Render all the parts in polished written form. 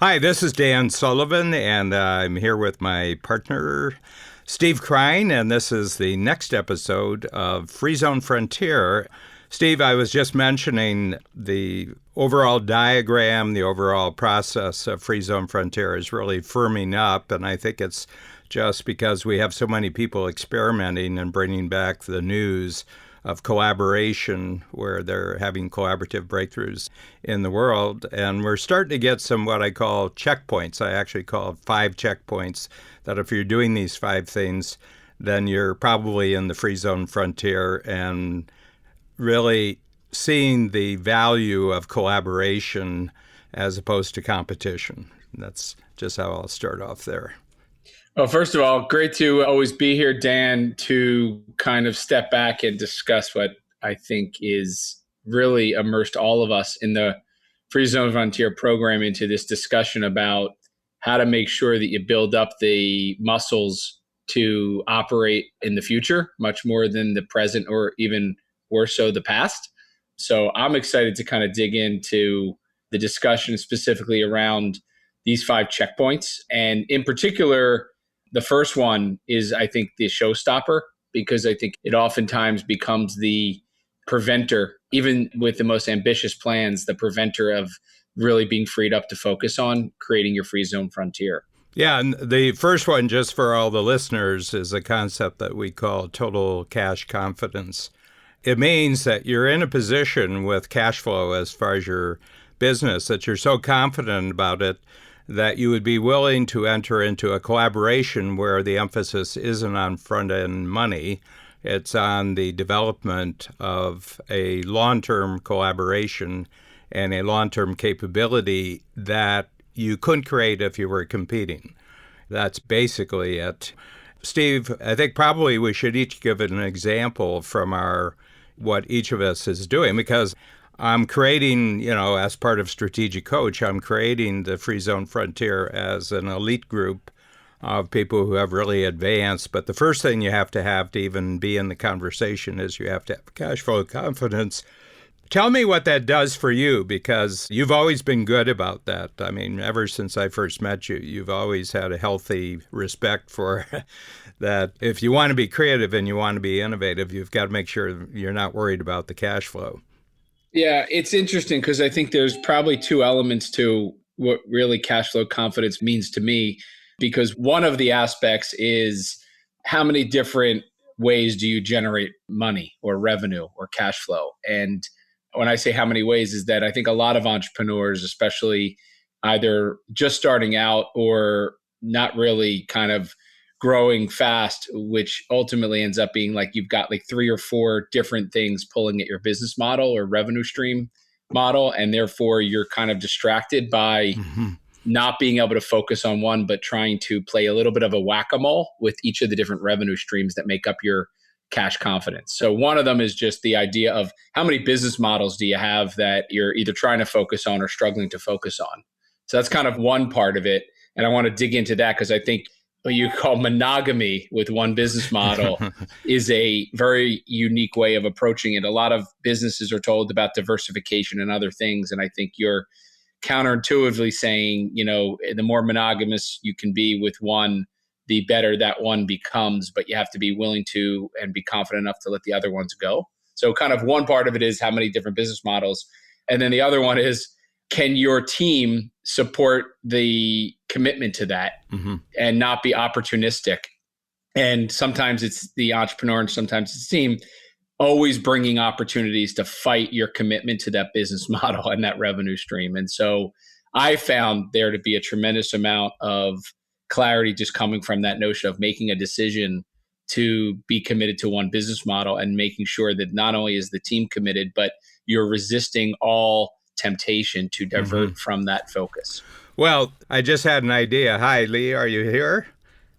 Hi, this is Dan Sullivan, and I'm here with my partner, Steve Krein, and this is the next episode of Free Zone Frontier. Steve, I was just mentioning the overall diagram, the overall process of Free Zone Frontier is really firming up, and I think it's just because we have so many people experimenting and bringing back the news of collaboration where they're having collaborative breakthroughs in the world. And we're starting to get some what I call checkpoints. I actually call 5 checkpoints that if you're doing these 5 things, then you're probably in the free zone frontier and really seeing the value of collaboration as opposed to competition. That's just how I'll start off there. Well, first of all, great to always be here, Dan, to kind of step back and discuss what I think is really immersed all of us in the Free Zone Frontier program into this discussion about how to make sure that you build up the muscles to operate in the future, much more than the present or even worse so the past. So I'm excited to kind of dig into the discussion specifically around these 5 checkpoints. And in particular, the first one is, I think, the showstopper, because I think it oftentimes becomes the preventer, even with the most ambitious plans, the preventer of really being freed up to focus on creating your free zone frontier. Yeah, and the first one, just for all the listeners, is a concept that we call total cash confidence. It means that you're in a position with cash flow as far as your business that you're so confident about it that you would be willing to enter into a collaboration where the emphasis isn't on front-end money. It's on the development of a long-term collaboration and a long-term capability that you couldn't create if you were competing. That's basically it. Steve, I think probably we should each give an example from what each of us is doing, because I'm creating, as part of Strategic Coach, I'm creating the Free Zone Frontier as an elite group of people who have really advanced. But the first thing you have to even be in the conversation is you have to have cash flow confidence. Tell me what that does for you, because you've always been good about that. I mean, ever since I first met you, you've always had a healthy respect for that. If you want to be creative and you want to be innovative, you've got to make sure you're not worried about the cash flow. Yeah, it's interesting because I think there's probably 2 elements to what really cash flow confidence means to me, because one of the aspects is how many different ways do you generate money or revenue or cash flow? And when I say how many ways, is that I think a lot of entrepreneurs, especially either just starting out or not really kind of growing fast, which ultimately ends up being like you've got like 3 or 4 different things pulling at your business model or revenue stream model. And therefore you're kind of distracted by not being able to focus on one, but trying to play a little bit of a whack-a-mole with each of the different revenue streams that make up your cash confidence. So one of them is just the idea of how many business models do you have that you're either trying to focus on or struggling to focus on. So that's kind of one part of it. And I want to dig into that because I think what you call monogamy with one business model is a very unique way of approaching it. A lot of businesses are told about diversification and other things. And I think you're counterintuitively saying, the more monogamous you can be with one, the better that one becomes, but you have to be willing to and be confident enough to let the other ones go. So kind of one part of it is how many different business models. And then the other one is, can your team support the commitment to that and not be opportunistic? And sometimes it's the entrepreneur and sometimes it's the team always bringing opportunities to fight your commitment to that business model and that revenue stream. And so I found there to be a tremendous amount of clarity just coming from that notion of making a decision to be committed to one business model and making sure that not only is the team committed, but you're resisting all temptation to divert from that focus. Well, I just had an idea. Hi, Lee, are you here?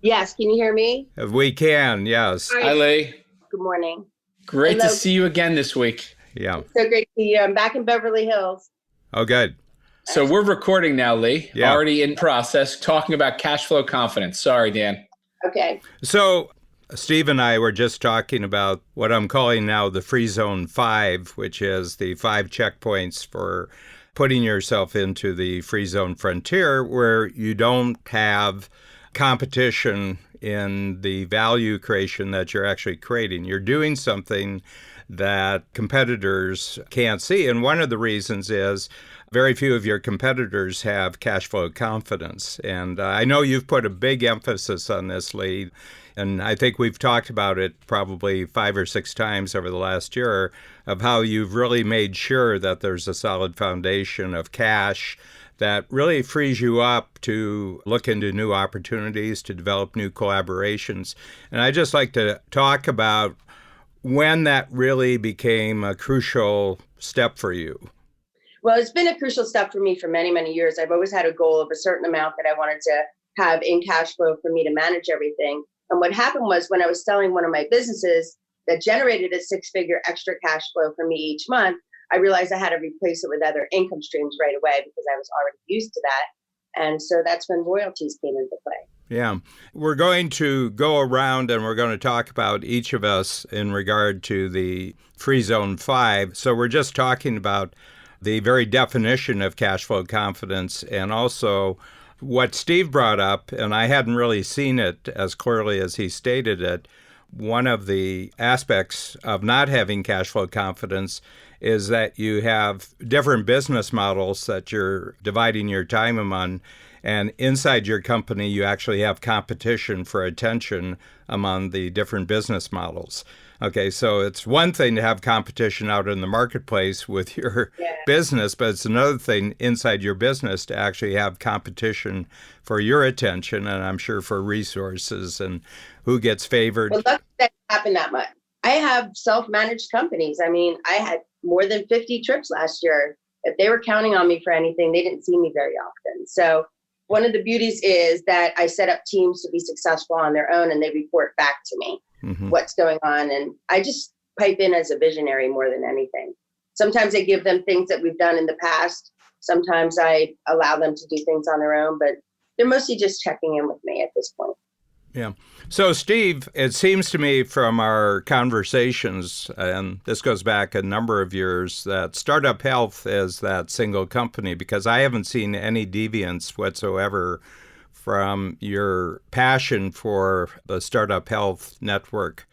Yes, can you hear me? We can, yes. Hi, Lee. Good morning. Great to see you again this week. Yeah. So great to see you. I'm back in Beverly Hills. Oh, good. So we're recording now, Lee. Yeah. Already in process, talking about cash flow confidence. Sorry, Dan. Okay. So Steve and I were just talking about what I'm calling now the Free Zone 5, which is the 5 checkpoints for putting yourself into the free zone frontier where you don't have competition in the value creation that you're actually creating. You're doing something that competitors can't see. And one of the reasons is very few of your competitors have cash flow confidence. And I know you've put a big emphasis on this, Lee. And I think we've talked about it probably 5 or 6 times over the last year of how you've really made sure that there's a solid foundation of cash that really frees you up to look into new opportunities, to develop new collaborations. And I just like to talk about when that really became a crucial step for you. Well, it's been a crucial step for me for many, many years. I've always had a goal of a certain amount that I wanted to have in cash flow for me to manage everything. And what happened was when I was selling one of my businesses that generated a 6-figure extra cash flow for me each month, I realized I had to replace it with other income streams right away because I was already used to that. And so that's when royalties came into play. Yeah. We're going to go around and we're going to talk about each of us in regard to the Free Zone 5. So we're just talking about the very definition of cash flow confidence and also what Steve brought up, and I hadn't really seen it as clearly as he stated it. One of the aspects of not having cash flow confidence is that you have different business models that you're dividing your time among. And inside your company, you actually have competition for attention among the different business models. Okay, so it's one thing to have competition out in the marketplace with your business, but it's another thing inside your business to actually have competition for your attention, and I'm sure for resources and who gets favored. Well, luckily that didn't happen that much. I have self-managed companies. I mean, I had more than 50 trips last year. If they were counting on me for anything, they didn't see me very often. So one of the beauties is that I set up teams to be successful on their own and they report back to me what's going on. And I just pipe in as a visionary more than anything. Sometimes I give them things that we've done in the past. Sometimes I allow them to do things on their own, but they're mostly just checking in with me at this point. Yeah. So, Steve, it seems to me from our conversations, and this goes back a number of years, that Startup Health is that single company because I haven't seen any deviance whatsoever from your passion for the Startup Health network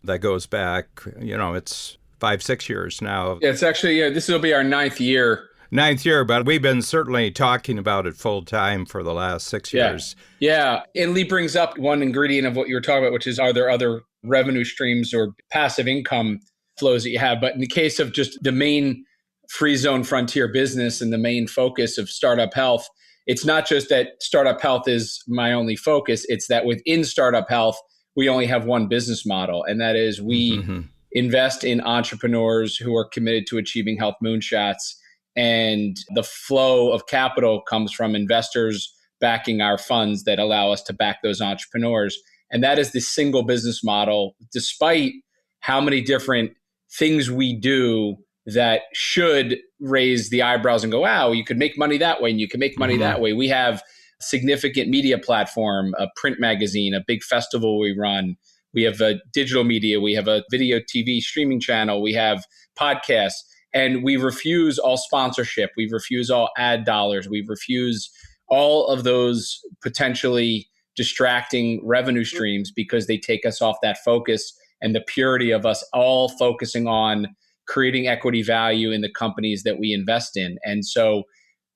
that goes back, it's 5-6 years now. Yeah, it's actually, this will be our 9th year. 9th year, but we've been certainly talking about it full time for the last 6 years. Yeah. And Lee brings up one ingredient of what you were talking about, which is, are there other revenue streams or passive income flows that you have? But in the case of just the main free zone frontier business and the main focus of Startup Health, it's not just that Startup Health is my only focus. It's that within Startup Health, we only have one business model. And that is we invest in entrepreneurs who are committed to achieving health moonshots. And the flow of capital comes from investors backing our funds that allow us to back those entrepreneurs. And that is the single business model, despite how many different things we do that should raise the eyebrows and go, wow, you could make money that way and you can make money that way. We have significant media platform, a print magazine, a big festival we run. We have a digital media. We have a video TV streaming channel. We have podcasts. And we refuse all sponsorship. We refuse all ad dollars. We refuse all of those potentially distracting revenue streams because they take us off that focus and the purity of us all focusing on creating equity value in the companies that we invest in. And so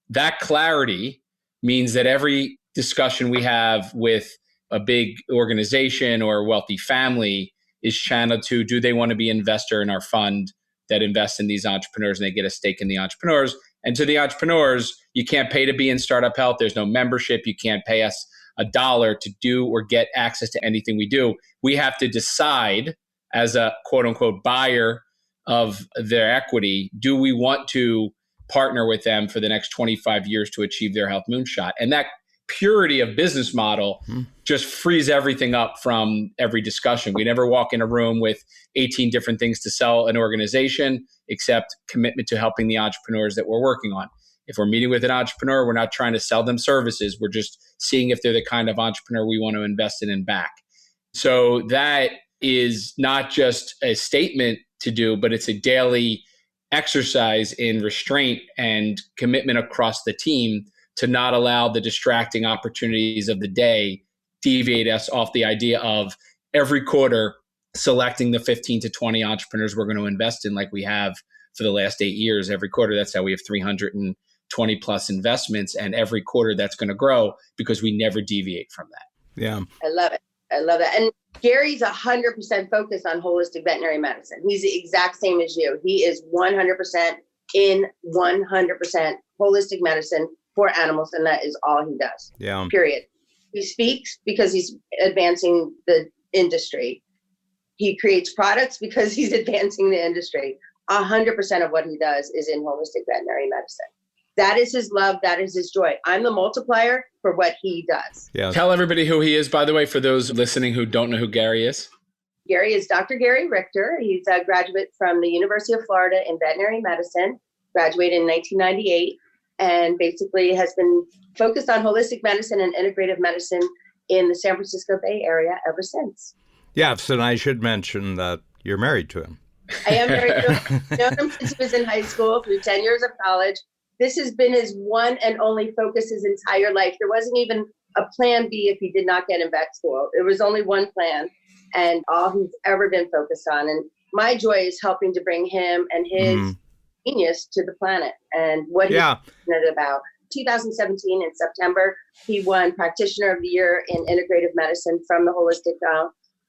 that clarity means that every discussion we have with a big organization or a wealthy family is channeled to, do they want to be an investor in our fund that invests in these entrepreneurs and they get a stake in the entrepreneurs? And to the entrepreneurs, you can't pay to be in Startup Health. There's no membership. You can't pay us $1 to do or get access to anything we do. We have to decide as a quote unquote buyer of their equity, do we want to partner with them for the next 25 years to achieve their health moonshot? And that purity of business model just frees everything up from every discussion. We never walk in a room with 18 different things to sell an organization, except commitment to helping the entrepreneurs that we're working on. If we're meeting with an entrepreneur, we're not trying to sell them services. We're just seeing if they're the kind of entrepreneur we want to invest in and back. So that is not just a statement to do, but it's a daily exercise in restraint and commitment across the team to not allow the distracting opportunities of the day deviate us off the idea of every quarter selecting the 15 to 20 entrepreneurs we're going to invest in, like we have for the last 8 years. Every quarter, that's how we have 320 plus investments. And every quarter that's going to grow because we never deviate from that. Yeah. I love it. I love that. And Gary's 100% focused on holistic veterinary medicine. He's the exact same as you. He is 100% in 100% holistic medicine for animals. And that is all he does. Yeah. Period. He speaks because he's advancing the industry. He creates products because he's advancing the industry. 100% of what he does is in holistic veterinary medicine. That is his love. That is his joy. I'm the multiplier for what he does. Yeah. Tell everybody who he is, by the way, for those listening who don't know who Gary is. Gary is Dr. Gary Richter. He's a graduate from the University of Florida in veterinary medicine, graduated in 1998, and basically has been focused on holistic medicine and integrative medicine in the San Francisco Bay Area ever since. Yes, and I should mention that you're married to him. I am married to him. I've known him since he was in high school, through 10 years of college. This has been his one and only focus his entire life. There wasn't even a plan B if he did not get in vet school. It was only one plan and all he's ever been focused on. And my joy is helping to bring him and his genius to the planet and what he's passionate about. 2017 in September, he won Practitioner of the Year in Integrative Medicine from the Holistic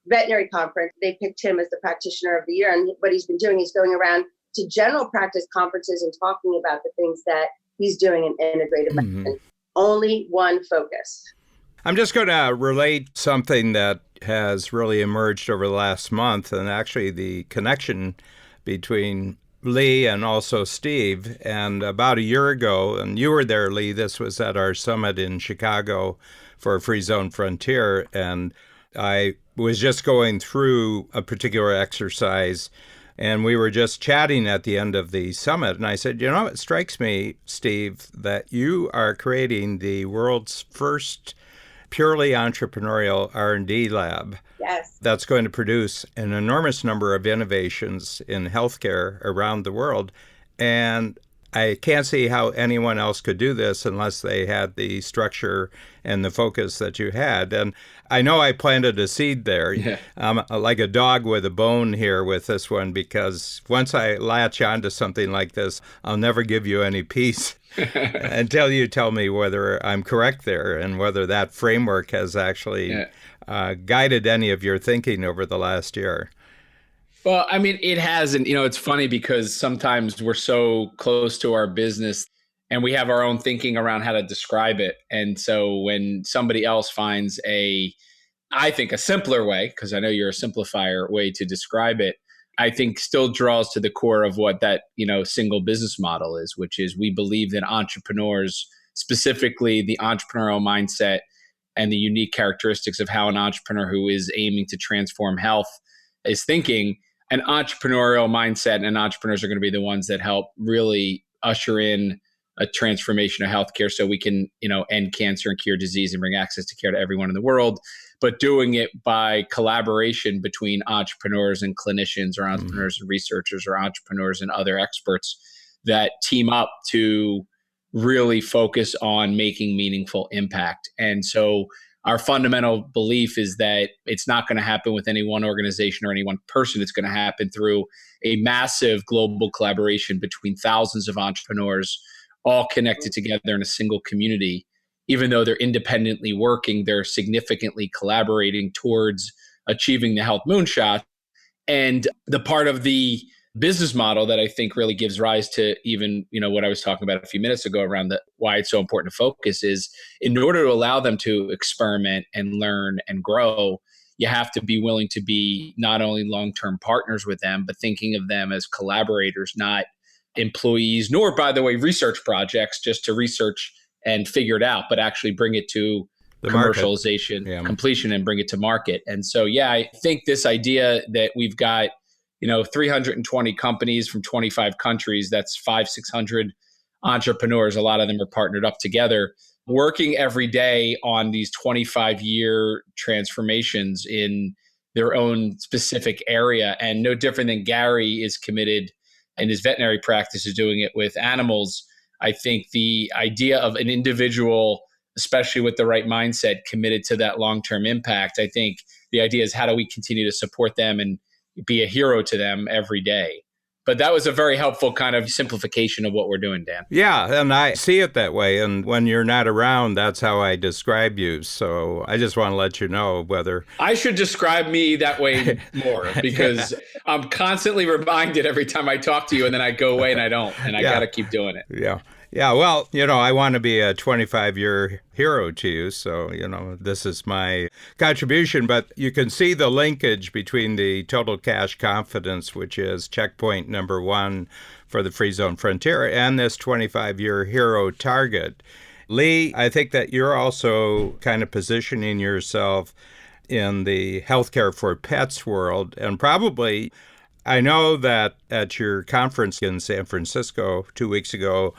Veterinary Conference. They picked him as the Practitioner of the Year. And what he's been doing is going around to general practice conferences and talking about the things that he's doing in integrative medicine. Only one focus. I'm just going to relate something that has really emerged over the last month, and actually the connection between Lee and also Steve. And about a year ago, and you were there, Lee, this was at our summit in Chicago for Free Zone Frontier, and I was just going through a particular exercise, and we were just chatting at the end of the summit. And I said, it strikes me, Steve, that you are creating the world's first purely entrepreneurial R&D lab. Yes. That's going to produce an enormous number of innovations in healthcare around the world. And I can't see how anyone else could do this unless they had the structure and the focus that you had. And I know I planted a seed there. Yeah. Like a dog with a bone here with this one, because once I latch onto something like this, I'll never give you any peace until you tell me whether I'm correct there and whether that framework has actually guided any of your thinking over the last year. Well, I mean, it hasn't. It's funny because sometimes we're so close to our business and we have our own thinking around how to describe it. And so when somebody else finds I think a simpler way, because I know you're a simplifier way to describe it, I think still draws to the core of what that, single business model is, which is we believe that entrepreneurs, specifically the entrepreneurial mindset and the unique characteristics of how an entrepreneur who is aiming to transform health is thinking, an entrepreneurial mindset and entrepreneurs are going to be the ones that help really usher in a transformation of healthcare so we can, end cancer and cure disease and bring access to care to everyone in the world, but doing it by collaboration between entrepreneurs and clinicians or entrepreneurs and researchers or entrepreneurs and other experts that team up to really focus on making meaningful impact. And so our fundamental belief is that it's not going to happen with any one organization or any one person. It's going to happen through a massive global collaboration between thousands of entrepreneurs, all connected together in a single community. Even though they're independently working, they're significantly collaborating towards achieving the health moonshot. And the part of the business model that I think really gives rise to even, what I was talking about a few minutes ago around why it's so important to focus is in order to allow them to experiment and learn and grow, you have to be willing to be not only long-term partners with them, but thinking of them as collaborators, not employees, nor, by the way, research projects just to research and figure it out, but actually bring it to the commercialization, completion, and bring it to market. And so, I think this idea that we've got 320 companies from 25 countries, that's 500-600 entrepreneurs. A lot of them are partnered up together, working every day on these 25-year transformations in their own specific area. And no different than Gary is committed in his veterinary practice is doing it with animals. I think the idea of an individual, especially with the right mindset, committed to that long-term impact, I think the idea is how do we continue to support them and be a hero to them every day? But that was a very helpful kind of simplification of what we're doing, Dan. Yeah, and I see it that way. And when you're not around, that's how I describe you. So I just want to let you know whether I should describe me that way more, because I'm constantly reminded every time I talk to you, and then I go away and I don't. And I got to keep doing it. Yeah. Yeah, well, I want to be a 25-year hero to you, so, this is my contribution. But you can see the linkage between the total cash confidence, which is checkpoint number 1 for the Free Zone Frontier, and this 25-year hero target. Lee, I think that you're also kind of positioning yourself in the healthcare for pets world, and probably, I know that at your conference in San Francisco 2 weeks ago,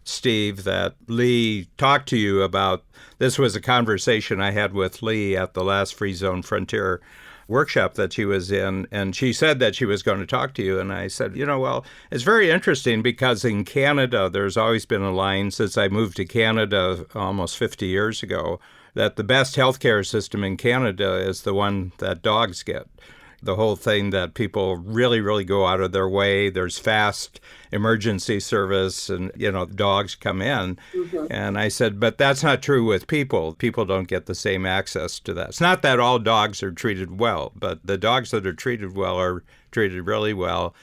Steve, that Lee talked to you about. This was a conversation I had with Lee at the last Free Zone Frontier workshop that she was in, and she said that she was going to talk to you. And I said, well, it's very interesting because in Canada, there's always been a line since I moved to Canada almost 50 years ago, that the best healthcare system in Canada is the one that dogs get. The whole thing that people really, really go out of their way. There's fast emergency service and, dogs come in. Mm-hmm. And I said, but that's not true with people. People don't get the same access to that. It's not that all dogs are treated well, but the dogs that are treated well are treated really well.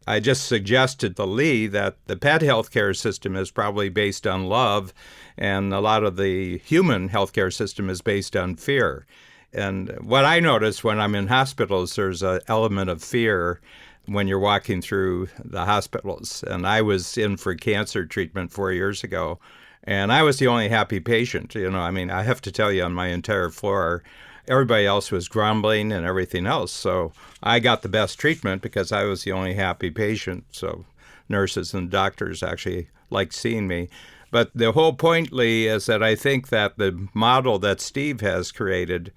I just suggested to Lee that the pet healthcare system is probably based on love, and a lot of the human healthcare system is based on fear. And what I notice when I'm in hospitals, there's an element of fear when you're walking through the hospitals. And I was in for cancer treatment 4 years ago, and I was the only happy patient. I have to tell you, on my entire floor, everybody else was grumbling and everything else. So I got the best treatment because I was the only happy patient. So nurses and doctors actually liked seeing me. But the whole point, Lee, is that I think that the model that Steve has created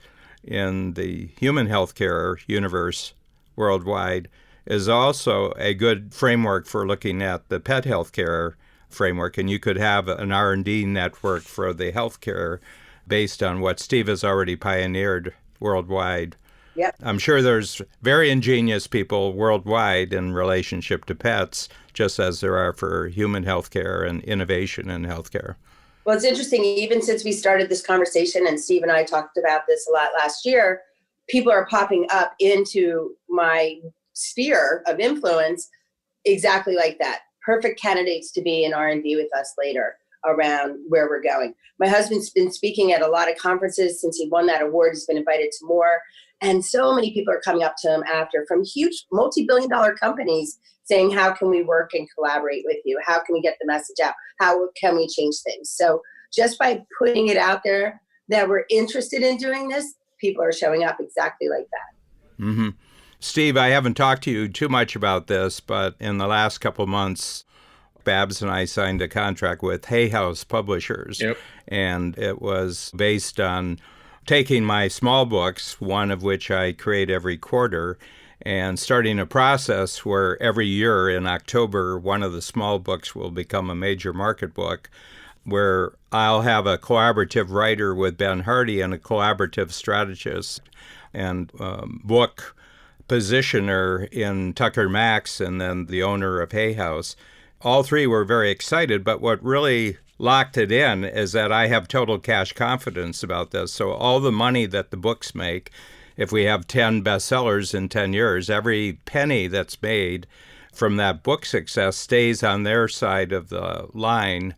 in the human healthcare universe worldwide is also a good framework for looking at the pet healthcare framework. And you could have an R&D network for the healthcare based on what Steve has already pioneered worldwide. Yep. I'm sure there's very ingenious people worldwide in relationship to pets, just as there are for human healthcare and innovation in healthcare. Well, it's interesting, even since we started this conversation, and Steve and I talked about this a lot last year, people are popping up into my sphere of influence exactly like that. Perfect candidates to be in R&D with us later around where we're going. My husband's been speaking at a lot of conferences since he won that award. He's been invited to more. And so many people are coming up to him after from huge multi-billion-dollar companies saying, how can we work and collaborate with you? How can we get the message out? How can we change things? So just by putting it out there that we're interested in doing this, people are showing up exactly like that. Mm-hmm. Steve, I haven't talked to you too much about this, but in the last couple of months, Babs and I signed a contract with Hay House Publishers. Yep. And it was based on taking my small books, one of which I create every quarter, and starting a process where every year in October, one of the small books will become a major market book, where I'll have a collaborative writer with Ben Hardy and a collaborative strategist and book positioner in Tucker Max, and then the owner of Hay House. All three were very excited, but what really locked it in is that I have total cash confidence about this. So all the money that the books make, if we have 10 bestsellers in 10 years, every penny that's made from that book success stays on their side of the line.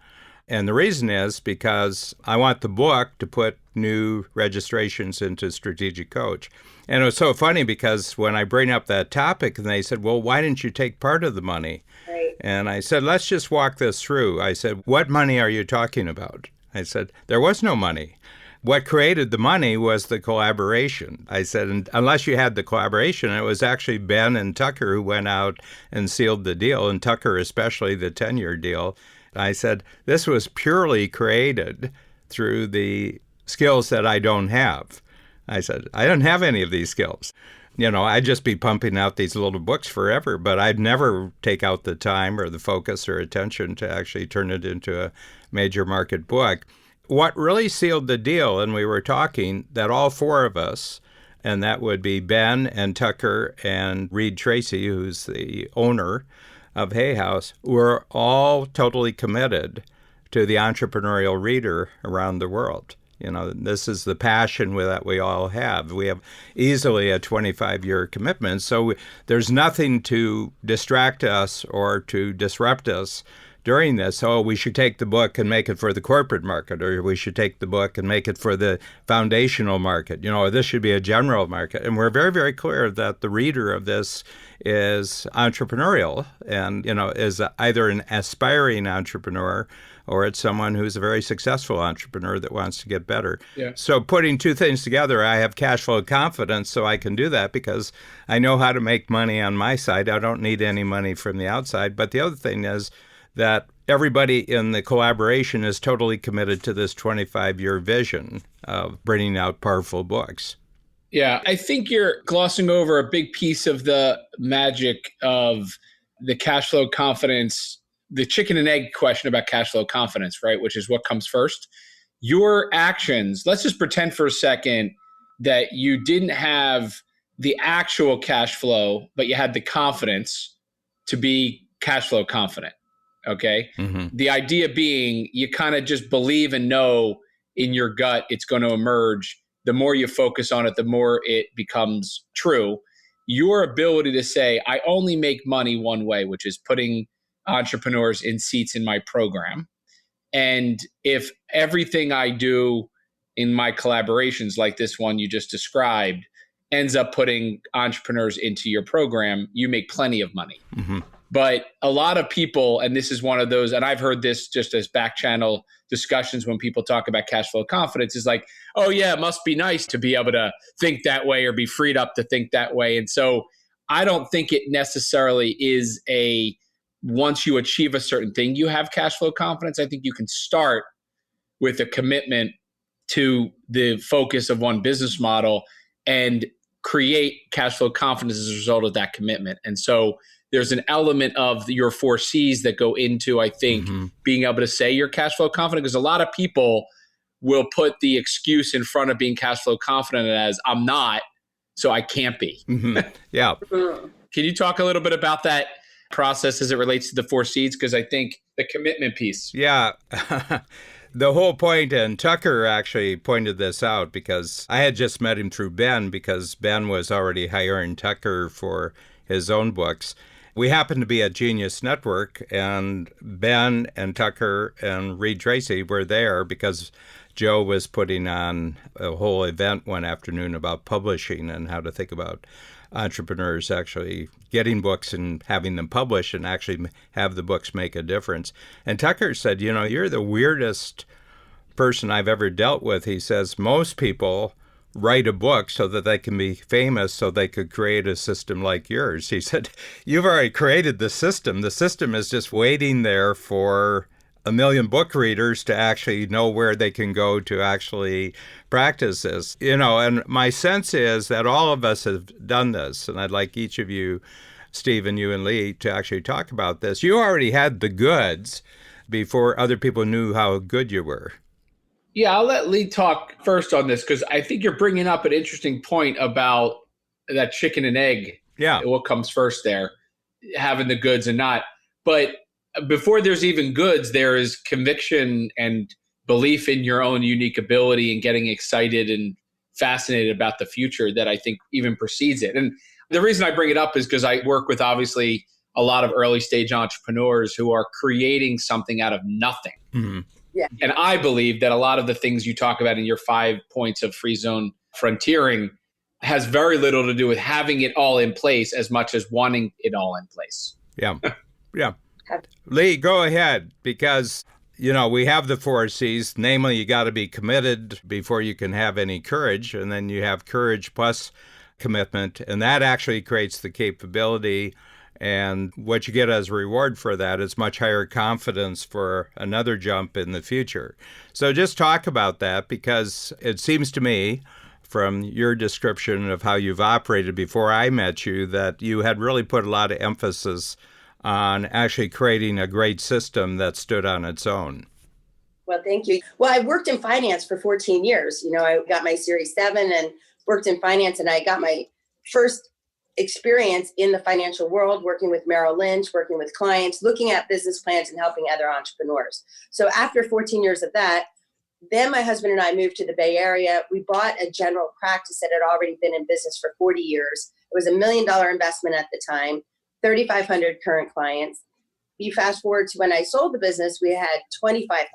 And the reason is because I want the book to put new registrations into Strategic Coach. And it was so funny because when I bring up that topic, and they said, well, why didn't you take part of the money? Right. And I said, let's just walk this through. I said, what money are you talking about? I said, there was no money. What created the money was the collaboration. I said, unless you had the collaboration, it was actually Ben and Tucker who went out and sealed the deal, and Tucker especially the 10-year deal. I said, this was purely created through the skills that I don't have. I said, I don't have any of these skills. I'd just be pumping out these little books forever, but I'd never take out the time or the focus or attention to actually turn it into a major market book. What really sealed the deal, and we were talking, that all four of us, and that would be Ben and Tucker and Reed Tracy, who's the owner of Hay House, were all totally committed to the entrepreneurial reader around the world. This is the passion that we all have. We have easily a 25-year commitment, so there's nothing to distract us or to disrupt us during this. Oh, we should take the book and make it for the corporate market, or we should take the book and make it for the foundational market. This should be a general market. And we're very, very clear that the reader of this is entrepreneurial and, is either an aspiring entrepreneur or it's someone who's a very successful entrepreneur that wants to get better. Yeah. So putting two things together, I have cash flow confidence, so I can do that because I know how to make money on my side. I don't need any money from the outside. But the other thing is that everybody in the collaboration is totally committed to this 25-year vision of bringing out powerful books. Yeah, I think you're glossing over a big piece of the magic of the cash flow confidence, the chicken and egg question about cash flow confidence, right? Which is what comes first. Your actions, let's just pretend for a second that you didn't have the actual cash flow, but you had the confidence to be cash flow confident. Okay. Mm-hmm. The idea being you kind of just believe and know in your gut it's going to emerge. The more you focus on it, the more it becomes true. Your ability to say, I only make money one way, which is putting entrepreneurs in seats in my program. And if everything I do in my collaborations, like this one you just described, ends up putting entrepreneurs into your program, you make plenty of money. Mm-hmm. But a lot of people, and this is one of those, and I've heard this just as back channel discussions when people talk about cash flow confidence, is like, oh yeah, it must be nice to be able to think that way or be freed up to think that way. And so I don't think it necessarily is once you achieve a certain thing, you have cash flow confidence. I think you can start with a commitment to the focus of one business model and create cash flow confidence as a result of that commitment. And so there's an element of your 4 C's that go into, I think, being able to say you're cash flow confident, because a lot of people will put the excuse in front of being cash flow confident as I'm not, so I can't be. Mm-hmm. Yeah. Can you talk a little bit about that process as it relates to the 4 C's? Because I think the commitment piece. Yeah. The whole point, and Tucker actually pointed this out because I had just met him through Ben, because Ben was already hiring Tucker for his own books. We happened to be at Genius Network, and Ben and Tucker and Reed Tracy were there because Joe was putting on a whole event one afternoon about publishing and how to think about entrepreneurs actually getting books and having them published and actually have the books make a difference. And Tucker said, you're the weirdest person I've ever dealt with. He says, most people write a book so that they can be famous so they could create a system like yours. He said, you've already created the system. The system is just waiting there for 1 million book readers to actually know where they can go to actually practice this. And my sense is that all of us have done this. And I'd like each of you, Steve and you and Lee, to actually talk about this. You already had the goods before other people knew how good you were. Yeah, I'll let Lee talk first on this, because I think you're bringing up an interesting point about that chicken and egg. Yeah. What comes first there, having the goods and not. But before there's even goods, there is conviction and belief in your own unique ability and getting excited and fascinated about the future that I think even precedes it. And the reason I bring it up is because I work with obviously a lot of early stage entrepreneurs who are creating something out of nothing. Mm-hmm. Yeah. And I believe that a lot of the things you talk about in your 5 points of free zone frontiering has very little to do with having it all in place as much as wanting it all in place. Yeah. Yeah. Lee, go ahead, because, we have the 4 C's. Namely, you got to be committed before you can have any courage. And then you have courage plus commitment. And that actually creates the capability. And what you get as a reward for that is much higher confidence for another jump in the future. So just talk about that, because it seems to me from your description of how you've operated before I met you that you had really put a lot of emphasis on actually creating a great system that stood on its own. Well, thank you. Well, I worked in finance for 14 years. I got my Series 7 and worked in finance, and I got my first experience in the financial world, working with Merrill Lynch, working with clients, looking at business plans and helping other entrepreneurs. So after 14 years of that, then my husband and I moved to the Bay Area. We bought a general practice that had already been in business for 40 years. It was $1 million investment at the time, 3,500 current clients. You fast forward to when I sold the business, we had 25,000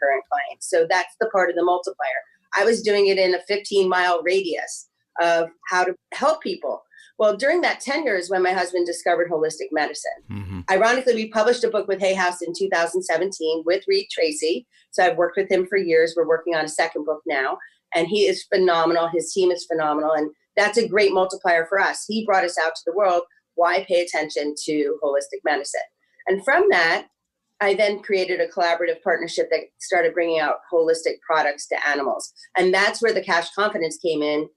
current clients. So that's the part of the multiplier. I was doing it in a 15-mile radius of how to help people. Well, during that tenure is when my husband discovered holistic medicine. Mm-hmm. Ironically, we published a book with Hay House in 2017 with Reed Tracy. So I've worked with him for years. We're working on a second book now. And he is phenomenal. His team is phenomenal. And that's a great multiplier for us. He brought us out to the world. Why pay attention to holistic medicine? And from that, I then created a collaborative partnership that started bringing out holistic products to animals. And that's where the Cash Confidence came in.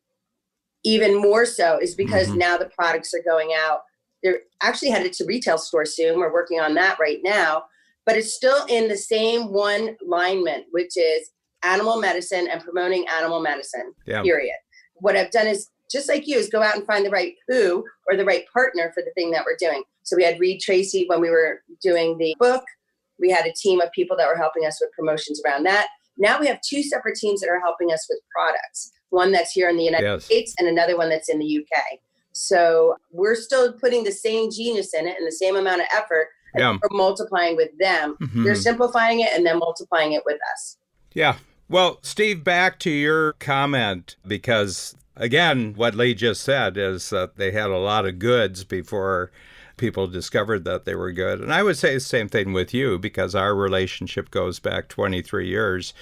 Even more so is because now the products are going out. They're actually headed to retail stores soon. We're working on that right now. But it's still in the same one alignment, which is animal medicine and promoting animal medicine, period. What I've done is, just like you, is go out and find the right who or the right partner for the thing that we're doing. So we had Reed Tracy when we were doing the book. We had a team of people that were helping us with promotions around that. Now we have two separate teams that are helping us with products. One that's here in the United States and another one that's in the UK. So we're still putting the same genius in it and the same amount of effort. And we're multiplying with them. They're simplifying it and then multiplying it with us. Yeah. Well, Steve, back to your comment, because again, what Lee just said is that they had a lot of goods before people discovered that they were good. And I would say the same thing with you, because our relationship goes back 23 years.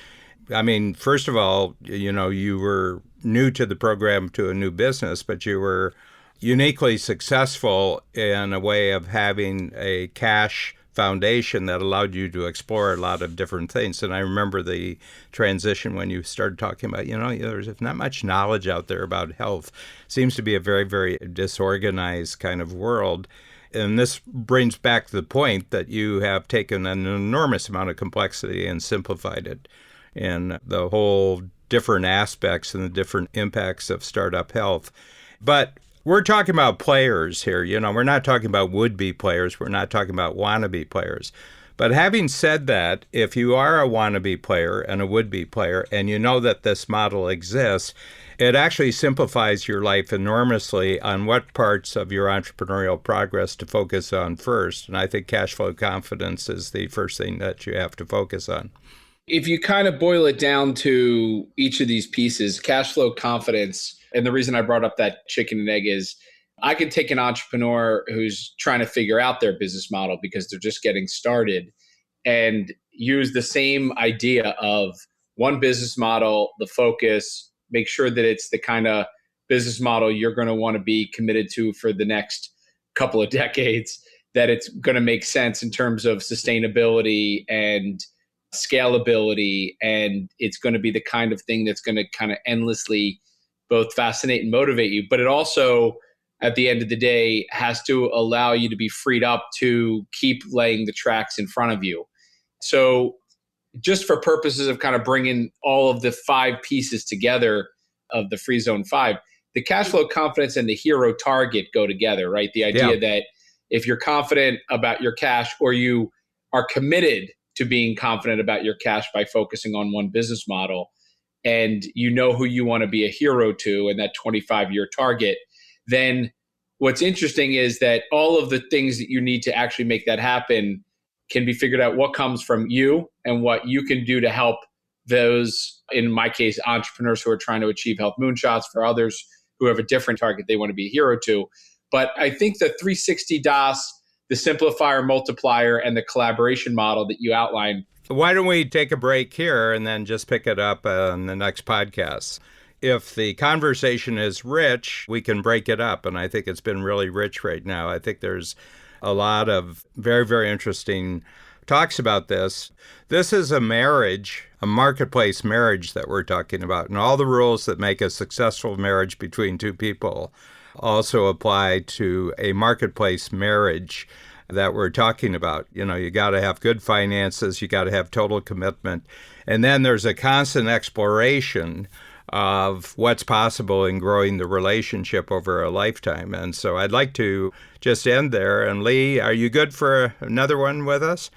I mean, first of all, you were new to the program, to a new business, but you were uniquely successful in a way of having a cash foundation that allowed you to explore a lot of different things. And I remember the transition when you started talking about, there's not much knowledge out there about health. It seems to be a very, very disorganized kind of world. And this brings back the point that you have taken an enormous amount of complexity and simplified it in the whole different aspects and the different impacts of startup health. But we're talking about players here. We're not talking about would-be players. We're not talking about wannabe players. But having said that, if you are a wannabe player and a would-be player, and you know that this model exists, it actually simplifies your life enormously on what parts of your entrepreneurial progress to focus on first. And I think cash flow confidence is the first thing that you have to focus on. If you kind of boil it down to each of these pieces, cash flow confidence, and the reason I brought up that chicken and egg is I could take an entrepreneur who's trying to figure out their business model because they're just getting started and use the same idea of one business model, the focus, make sure that it's the kind of business model you're going to want to be committed to for the next couple of decades, that it's going to make sense in terms of sustainability and scalability, and it's going to be the kind of thing that's going to kind of endlessly both fascinate and motivate you. But it also, at the end of the day, has to allow you to be freed up to keep laying the tracks in front of you. So just for purposes of kind of bringing all of the 5 pieces together of the Free Zone 5, the cash flow confidence and the hero target go together, right? The idea that if you're confident about your cash, or you are committed to being confident about your cash by focusing on one business model, and you know who you want to be a hero to and that 25-year target, then what's interesting is that all of the things that you need to actually make that happen can be figured out what comes from you and what you can do to help those, in my case, entrepreneurs who are trying to achieve health moonshots, for others who have a different target they want to be a hero to. But I think the 360 DOS, the simplifier, multiplier, and the collaboration model that you outlined. Why don't we take a break here and then just pick it up on the next podcast? If the conversation is rich, we can break it up. And I think it's been really rich right now. I think there's a lot of very, very interesting talks about this. This is a marriage, a marketplace marriage that we're talking about. And all the rules that make a successful marriage between two people also apply to a marketplace marriage that we're talking about. You got to have good finances, you got to have total commitment. And then there's a constant exploration of what's possible in growing the relationship over a lifetime. And so I'd like to just end there. And Lee, are you good for another one with us?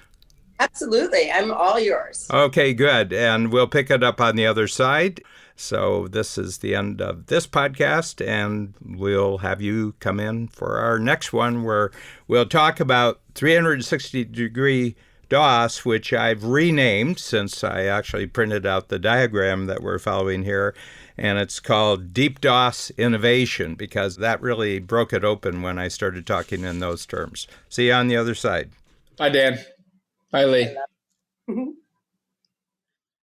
Absolutely. I'm all yours. Okay, good. And we'll pick it up on the other side. So this is the end of this podcast, and we'll have you come in for our next one where we'll talk about 360-degree DOS, which I've renamed since I actually printed out the diagram that we're following here, and it's called Deep DOS Innovation because that really broke it open when I started talking in those terms. See you on the other side. Bye, Dan. Bye, Lee.